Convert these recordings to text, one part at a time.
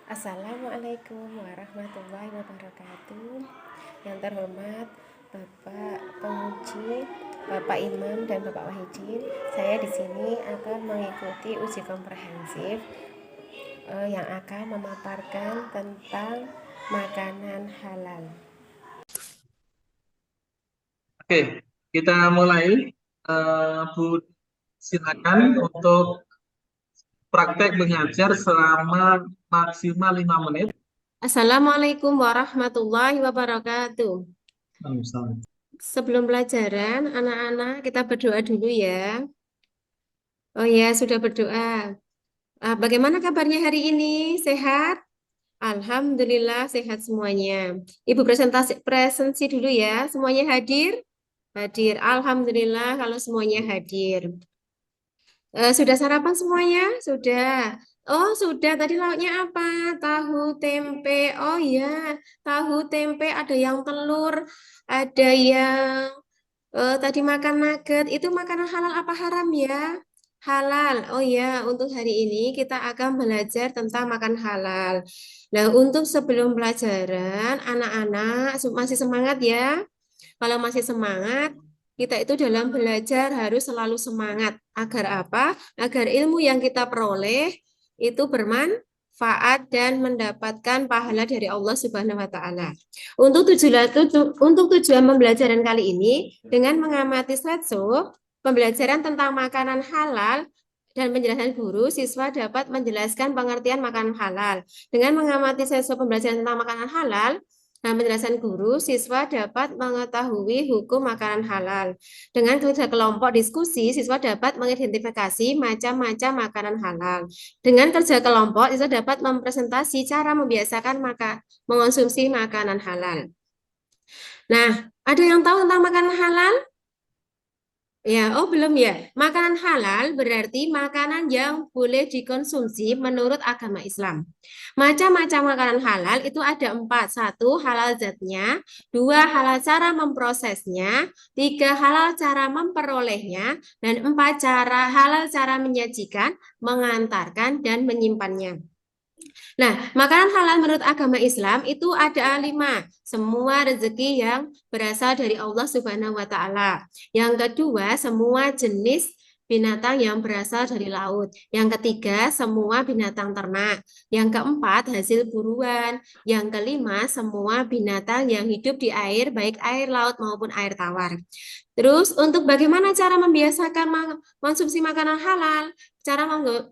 Assalamualaikum warahmatullahi wabarakatuh. Yang terhormat Bapak Penguji, Bapak Imam dan Bapak Wahidin, saya di sini akan mengikuti uji komprehensif yang akan memaparkan tentang makanan halal. Oke, kita mulai. Bu, silakan untuk praktek mengajar selama maksimal 5 menit. Assalamualaikum warahmatullahi wabarakatuh. Misalnya. Sebelum pelajaran, anak-anak kita berdoa dulu ya. Oh ya, sudah berdoa. Bagaimana kabarnya hari ini? Sehat? Alhamdulillah sehat semuanya. Ibu presentasi dulu ya. Semuanya hadir? Hadir. Alhamdulillah kalau semuanya hadir. Sudah sarapan semuanya? Sudah. Oh, sudah. Tadi lauknya apa? Tahu tempe. Oh ya, tahu tempe ada yang telur, ada yang tadi makan nugget. Itu makanan halal apa haram ya? Halal. Oh ya, untuk hari ini kita akan belajar tentang makan halal. Nah, untuk sebelum pelajaran, anak-anak masih semangat ya? Kalau masih semangat, kita itu dalam belajar harus selalu semangat. Agar apa? Agar ilmu yang kita peroleh itu bermanfaat dan mendapatkan pahala dari Allah Subhanahu wa taala. Untuk tujuan pembelajaran kali ini dengan mengamati slideshow pembelajaran tentang makanan halal dan penjelasan guru, siswa dapat menjelaskan pengertian makanan halal. Dengan mengamati slideshow pembelajaran tentang makanan halal, nah, penjelasan guru, siswa dapat mengetahui hukum makanan halal. Dengan kerja kelompok diskusi, siswa dapat mengidentifikasi macam-macam makanan halal. Dengan kerja kelompok, siswa dapat mempresentasi cara membiasakan mengonsumsi makanan halal. Nah, ada yang tahu tentang makanan halal? Ya, oh belum ya. Makanan halal berarti makanan yang boleh dikonsumsi menurut agama Islam. Macam-macam makanan halal itu ada empat. Satu, halal zatnya. Dua, halal cara memprosesnya. Tiga, halal cara memperolehnya. Dan empat, halal cara menyajikan, mengantarkan, dan menyimpannya. Nah, makanan halal menurut agama Islam itu ada lima. Semua rezeki yang berasal dari Allah Subhanahu wa Ta'ala. Yang kedua, semua jenis binatang yang berasal dari laut. Yang ketiga, semua binatang ternak. Yang keempat, hasil buruan. Yang kelima, semua binatang yang hidup di air, baik air laut maupun air tawar. Terus, untuk bagaimana cara membiasakan mengonsumsi makanan halal? Cara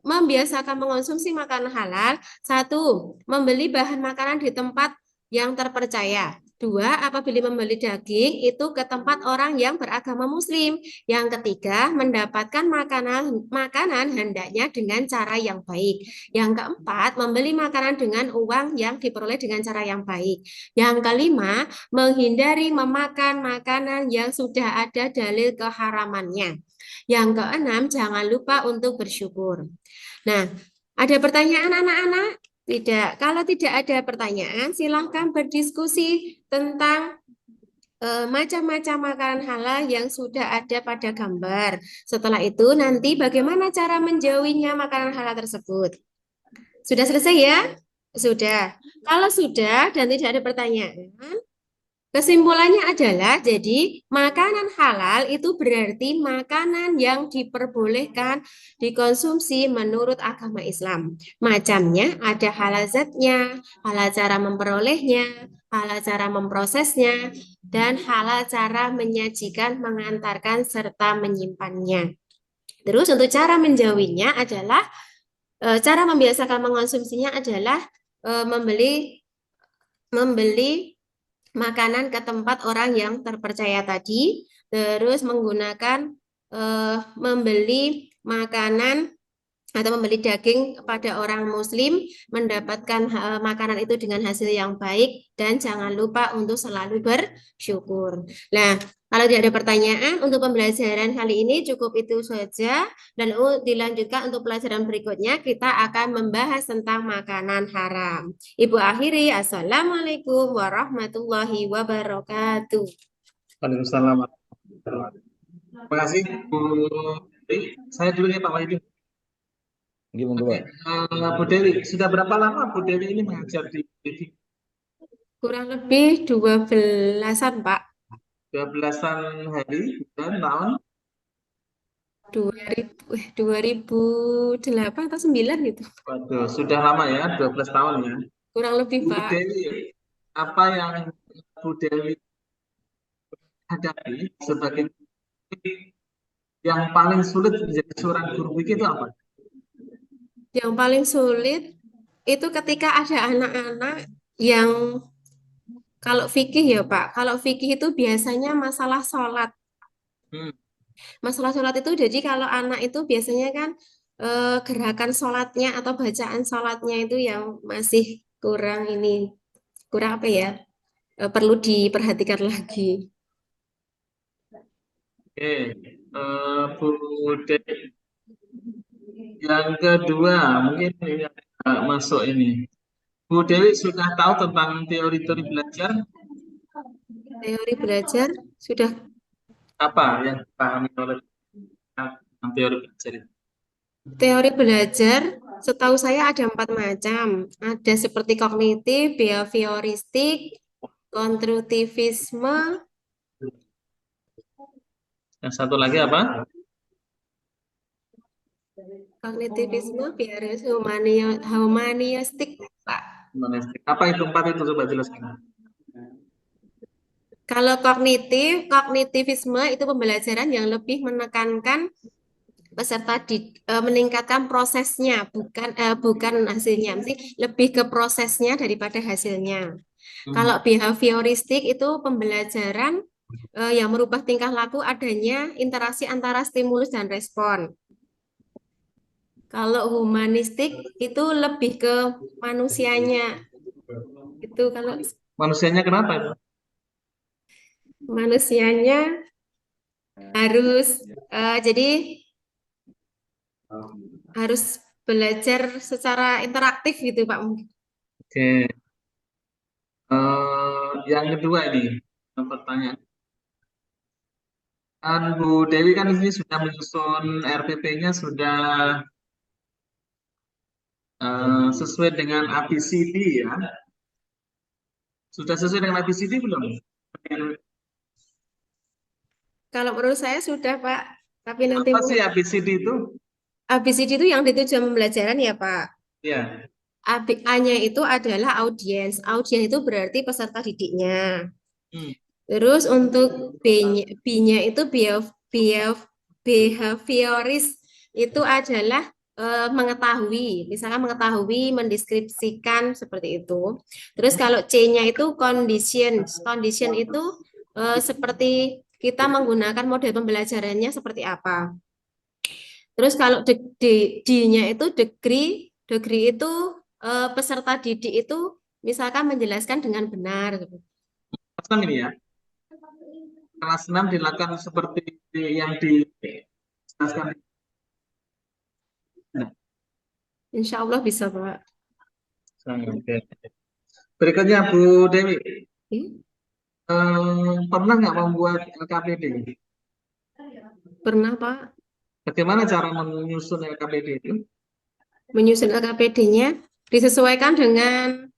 membiasakan mengonsumsi makanan halal, satu, membeli bahan makanan di tempat yang terpercaya. Dua, apabila membeli daging itu ke tempat orang yang beragama Muslim. Yang ketiga, mendapatkan makanan hendaknya dengan cara yang baik. Yang keempat, membeli makanan dengan uang yang diperoleh dengan cara yang baik. Yang kelima, menghindari memakan makanan yang sudah ada dalil keharamannya. Yang keenam, jangan lupa untuk bersyukur. Nah, ada pertanyaan anak-anak? Tidak. Kalau tidak ada pertanyaan, silahkan berdiskusi tentang macam-macam makanan halal yang sudah ada pada gambar. Setelah itu, nanti bagaimana cara menjauhinya makanan halal tersebut? Sudah selesai ya? Sudah. Kalau sudah dan tidak ada pertanyaan, kesimpulannya adalah, jadi makanan halal itu berarti makanan yang diperbolehkan dikonsumsi menurut agama Islam. Macamnya ada halal zatnya, halal cara memperolehnya, halal cara memprosesnya, dan halal cara menyajikan, mengantarkan, serta menyimpannya. Terus untuk cara menjauhinya adalah, cara membiasakan mengonsumsinya adalah membeli membeli makanan ke tempat orang yang terpercaya tadi, terus menggunakan membeli makanan atau membeli daging kepada orang Muslim, mendapatkan makanan itu dengan hasil yang baik, dan jangan lupa untuk selalu bersyukur. Nah, kalau tidak ada pertanyaan untuk pembelajaran kali ini cukup itu saja, dan dilanjutkan untuk pelajaran berikutnya kita akan membahas tentang makanan haram. Ibu akhiri, Assalamualaikum warahmatullahi wabarakatuh. Waalaikumsalam. Terima kasih, Bu. Saya dulu ya, Pak Wahidin. Gimana, Oke, Pak? Bu Dewi, sudah berapa lama Bu Dewi ini mengajar di Kurang lebih 12-an, Pak. 12-an hari dan tahun? 2008 atau 9 gitu. Waduh, sudah lama ya, 12 tahun ya. Kurang lebih, Bu Pak. Dewi, apa yang Bu Dewi hadapi sebagai yang paling sulit menjadi seorang guru fikih itu apa? Yang paling sulit itu ketika ada anak-anak yang kalau fikih ya, Pak. Kalau fikih itu biasanya masalah sholat. Hmm, Masalah sholat itu jadi kalau anak itu biasanya kan gerakan sholatnya atau bacaan sholatnya itu yang masih kurang ini, kurang apa ya? Perlu diperhatikan lagi. Oke, Bu Dewi. Yang kedua, mungkin ini masuk ini. Bu Dewi sudah tahu tentang teori-teori belajar Teori belajar sudah. apa yang dipahami oleh tentang teori belajar itu? Teori belajar, setahu saya ada 4 macam. Ada seperti kognitif, behavioristik, konstruktivisme, Yang satu lagi apa? kognitivisme, humanistik, Pak. Humanistik. Apa itu empat itu coba jelaskan. Kalau kognitivisme itu pembelajaran yang lebih menekankan peserta meningkatkan prosesnya, bukan hasilnya, mesti lebih ke prosesnya daripada hasilnya. Hmm. Kalau behavioristik itu pembelajaran yang merubah tingkah laku adanya interaksi antara stimulus dan respon. Kalau humanistik itu lebih ke manusianya. Itu kalau Manusianya kenapa itu? manusianya harus jadi harus belajar secara interaktif gitu, Pak. Oke. Yang kedua ini pertanyaan. Kan Bu Dewi kan ini sudah menyusun RPP-nya sudah sesuai dengan ABCD ya. Sudah sesuai dengan ABCD belum? Kalau menurut saya sudah, Pak. Tapi nanti Apa sih ABCD itu? ABCD itu yang ditujuan pembelajaran ya, Pak. Ya. A-nya itu adalah audiens. Audiens itu berarti peserta didiknya. Hmm. Terus untuk B-nya itu behavioris itu adalah mengetahui, misalkan mengetahui, mendeskripsikan seperti itu. Terus kalau C-nya itu condition. Condition itu seperti kita menggunakan model pembelajarannya seperti apa. Terus kalau D-nya itu degree, degree itu peserta didik itu misalkan menjelaskan dengan benar. Kelas 6 ini ya. Kelas 6 dilakukan seperti yang dijelaskan. Nah, Insya Allah bisa, Pak. oke. Berikutnya Bu Dewi, pernah nggak membuat LKPD? Pernah, Pak. Bagaimana cara menyusun LKPD itu? Menyusun LKPD-nya disesuaikan dengan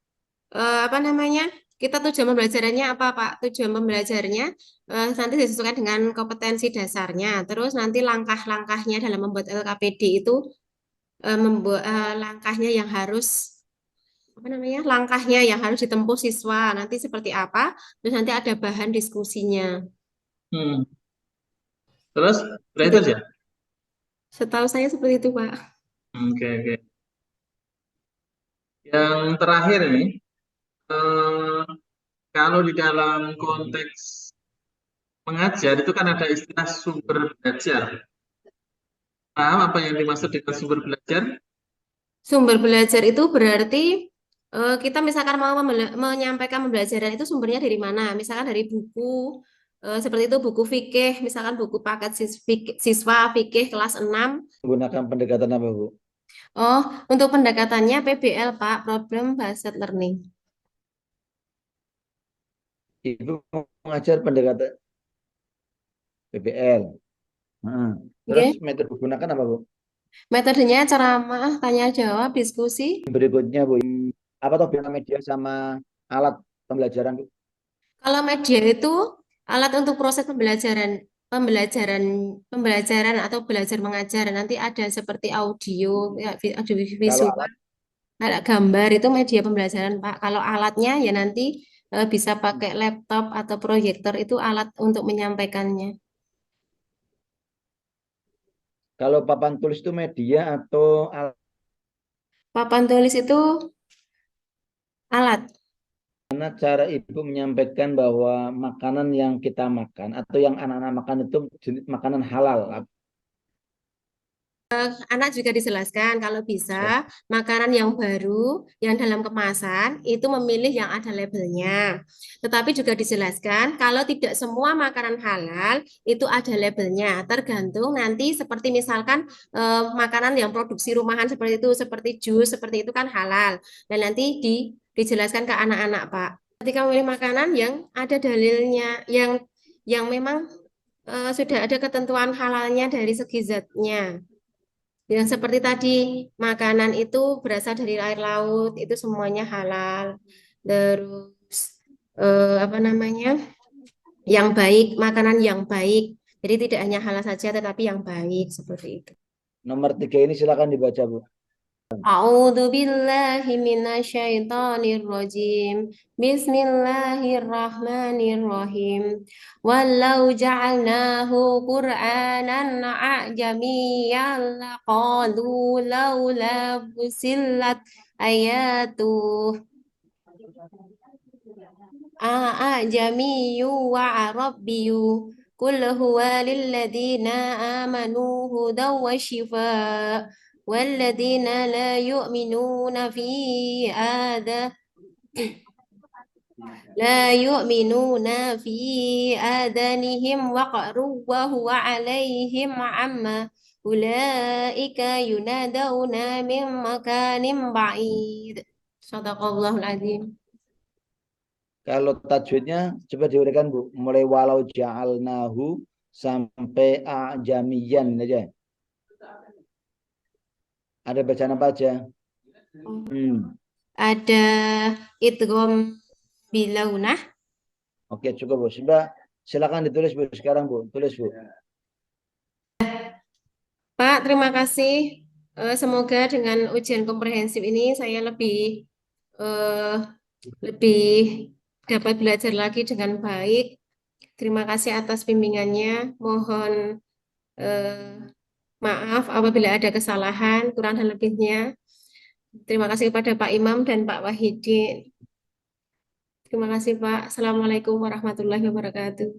apa namanya? Kita tujuan pembelajarannya apa, Pak? Tujuan pembelajarannya nanti disesuaikan dengan kompetensi dasarnya. Terus nanti langkah-langkahnya dalam membuat LKPD itu membuat langkahnya yang harus apa namanya? Langkahnya yang harus ditempuh siswa nanti seperti apa? Terus nanti ada bahan diskusinya. Hmm. Terus, udah itu Itu aja? setahu saya seperti itu, Pak. Oke, oke. Yang terakhir ini, eh, kalau di dalam konteks mengajar itu kan ada istilah sumber belajar. Paham apa yang dimaksud dengan sumber belajar? Sumber belajar itu berarti kita misalkan mau menyampaikan pembelajaran itu sumbernya dari mana? Misalkan dari buku, seperti itu buku fikih, misalkan buku paket siswa fikih kelas 6. Menggunakan pendekatan apa, Bu? Oh, untuk pendekatannya PBL, Pak, Problem Based Learning. Ibu mengajar pendekatan PBL. Terus Oke. metode gunakan apa, Bu? Metodenya ceramah, tanya jawab, diskusi. Berikutnya Bu, apa toh beda media sama alat pembelajaran Bu? Kalau media itu alat untuk proses pembelajaran, pembelajaran, pembelajaran atau belajar mengajar. Nanti ada seperti audio, ya, audio Kalau visual, alat, ada gambar itu media pembelajaran, Pak. Kalau alatnya ya nanti bisa pakai laptop atau proyektor itu alat untuk menyampaikannya. kalau papan tulis itu media atau alat? Papan tulis itu alat. Gimana cara Ibu menyampaikan bahwa makanan yang kita makan atau yang anak-anak makan itu jenis makanan halal? Anak juga dijelaskan kalau bisa Ya. makanan yang baru yang dalam kemasan itu memilih yang ada labelnya. Tetapi juga dijelaskan kalau tidak semua makanan halal itu ada labelnya. Tergantung nanti seperti misalkan makanan yang produksi rumahan seperti itu, seperti jus, seperti itu kan halal. Dan nanti dijelaskan ke anak-anak, Pak. Ketika memilih makanan yang ada dalilnya, yang memang sudah ada ketentuan halalnya dari segi zatnya. Yang seperti tadi, makanan itu berasal dari air laut, itu semuanya halal. Terus, apa namanya, yang baik, makanan yang baik. Jadi tidak hanya halal saja, tetapi yang baik, seperti itu. Nomor 3 ini silakan dibaca Bu. A'udzu billahi minasyaitonir rajim. Bismillahirrahmanirrahim. Walau ja'alnahu Qur'anan a'jamiyyan laqalu laula fusilat ayatuh a'jamiyyu wa arabiyyu qul huwa lilladheena amanu hudaw wa shifaa والذين لا يؤمنون في آذانهم لا يؤمنون في آذانهم وقر وهو عليهم عمى أولئك ينادون من مكان بعيد صدق الله العظيم. Kalau tajwidnya coba diuraikan Bu, mulai walau ja'alnahu sampai a'jamiyan aja. Ada bacaan apa aja? Ada idgham bilaunah. Oke, cukup Bu. Sudah, silakan ditulis Bu sekarang Bu. Tulis Bu. Pak, terima kasih. Semoga dengan ujian komprehensif ini saya eh, lebih dapat belajar lagi dengan baik. Terima kasih atas bimbingannya. Mohon eh, maaf apabila ada kesalahan, kurang dan lebihnya. Terima kasih kepada Pak Imam dan Pak Wahidin. Terima kasih, Pak. Assalamualaikum warahmatullahi wabarakatuh.